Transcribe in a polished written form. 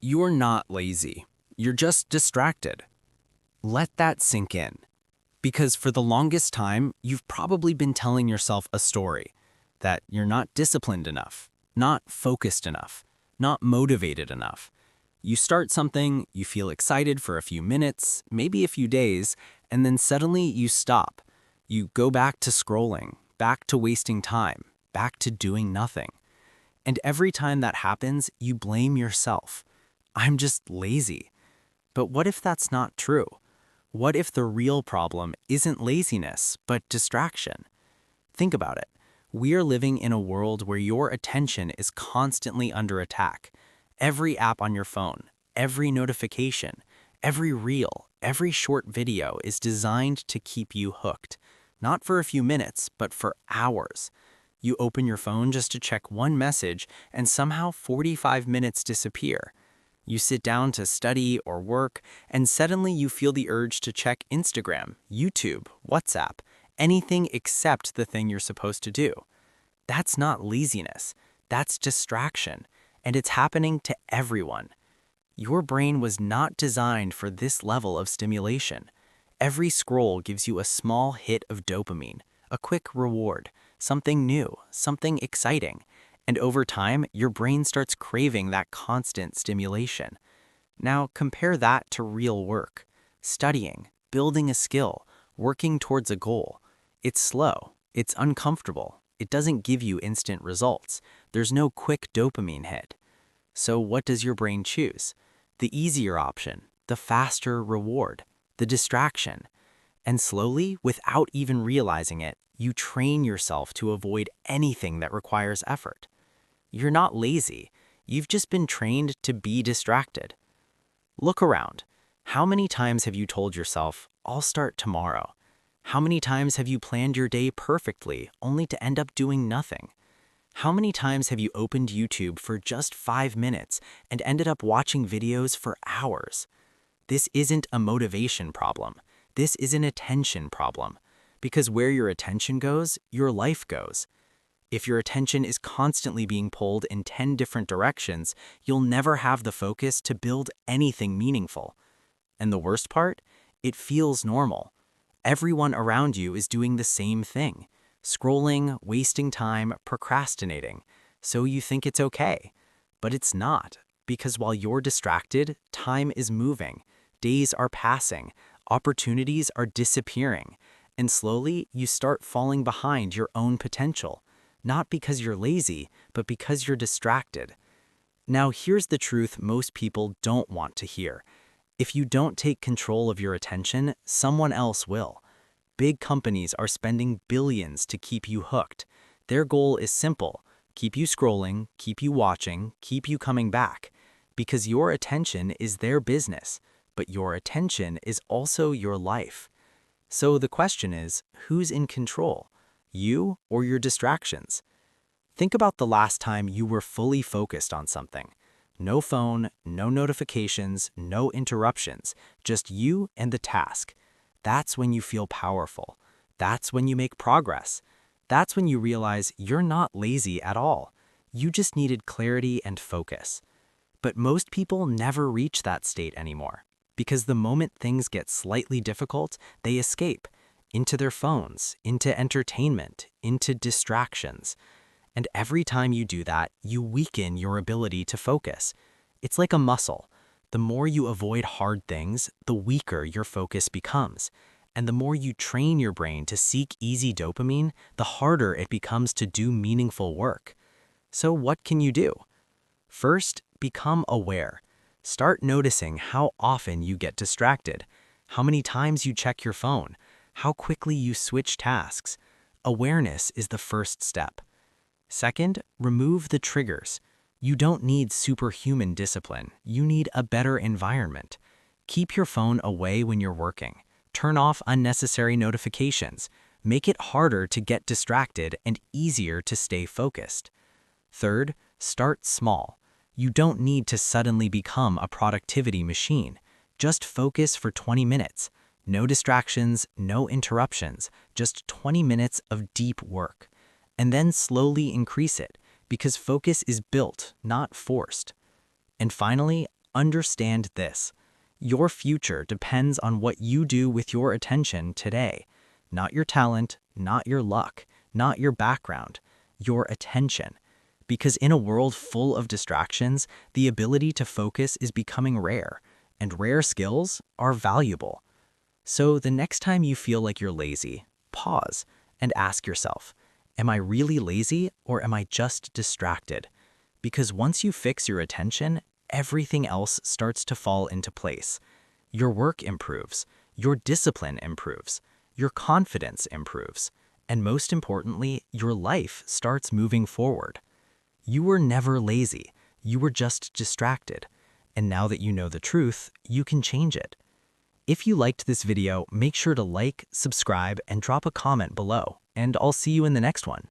You're not lazy. You're just distracted. Let that sink in. Because for the longest time, you've probably been telling yourself a story that you're not disciplined enough, not focused enough, not motivated enough. You start something, you feel excited for a few minutes, maybe a few days, and then suddenly you stop. You go back to scrolling, back to wasting time, back to doing nothing. And every time that happens, you blame yourself. I'm just lazy. But what if that's not true? What if the real problem isn't laziness, but distraction? Think about it. We are living in a world where your attention is constantly under attack. Every app on your phone, every notification, every reel, every short video is designed to keep you hooked. Not for a few minutes, but for hours. You open your phone just to check one message, and somehow 45 minutes disappear. You sit down to study or work, and suddenly you feel the urge to check Instagram, YouTube, WhatsApp, anything except the thing you're supposed to do. That's not laziness. That's distraction, and it's happening to everyone. Your brain was not designed for this level of stimulation. Every scroll gives you a small hit of dopamine, a quick reward, something new, something exciting. And over time, your brain starts craving that constant stimulation. Now compare that to real work. Studying, building a skill, working towards a goal. It's slow, it's uncomfortable, it doesn't give you instant results. There's no quick dopamine hit. So what does your brain choose? The easier option, the faster reward, the distraction. And slowly, without even realizing it, you train yourself to avoid anything that requires effort. You're not lazy. You've just been trained to be distracted. Look around. How many times have you told yourself, I'll start tomorrow? How many times have you planned your day perfectly, only to end up doing nothing? How many times have you opened YouTube for just 5 minutes and ended up watching videos for hours? This isn't a motivation problem. This is an attention problem. Because where your attention goes, your life goes. If your attention is constantly being pulled in 10 different directions, you'll never have the focus to build anything meaningful. And the worst part? It feels normal. Everyone around you is doing the same thing. Scrolling, wasting time, procrastinating. So you think it's okay. But it's not, because while you're distracted, time is moving. Days are passing. Opportunities are disappearing. And slowly, you start falling behind your own potential. Not because you're lazy, but because you're distracted. Now, here's the truth most people don't want to hear. If you don't take control of your attention, someone else will. Big companies are spending billions to keep you hooked. Their goal is simple: keep you scrolling, keep you watching, keep you coming back. Because your attention is their business, but your attention is also your life. So the question is, who's in control? You or your distractions? Think about the last time you were fully focused on something. No phone, no notifications, no interruptions, just you and the task. That's when you feel powerful. That's when you make progress. That's when you realize you're not lazy at all. You just needed clarity and focus. But most people never reach that state anymore, because the moment things get slightly difficult, they escape into their phones, into entertainment, into distractions. And every time you do that, you weaken your ability to focus. It's like a muscle. The more you avoid hard things, the weaker your focus becomes. And the more you train your brain to seek easy dopamine, the harder it becomes to do meaningful work. So what can you do? First, become aware. Start noticing how often you get distracted, how many times you check your phone, how quickly you switch tasks. Awareness is the first step. Second, remove the triggers. You don't need superhuman discipline. You need a better environment. Keep your phone away when you're working. Turn off unnecessary notifications. Make it harder to get distracted and easier to stay focused. Third, start small. You don't need to suddenly become a productivity machine. Just focus for 20 minutes. No distractions, no interruptions, just 20 minutes of deep work. And then slowly increase it, because focus is built, not forced. And finally, Understand this. Your future depends on what you do with your attention today. Not your talent, not your luck, not your background, your attention. Because in a world full of distractions, the ability to focus is becoming rare, and rare skills are valuable. So the next time you feel like you're lazy, pause and ask yourself, am I really lazy or am I just distracted? Because once you fix your attention, everything else starts to fall into place. Your work improves, your discipline improves, your confidence improves, and most importantly, your life starts moving forward. You were never lazy, you were just distracted. And now that you know the truth, you can change it. If you liked this video, make sure to like, subscribe, and drop a comment below, and I'll see you in the next one.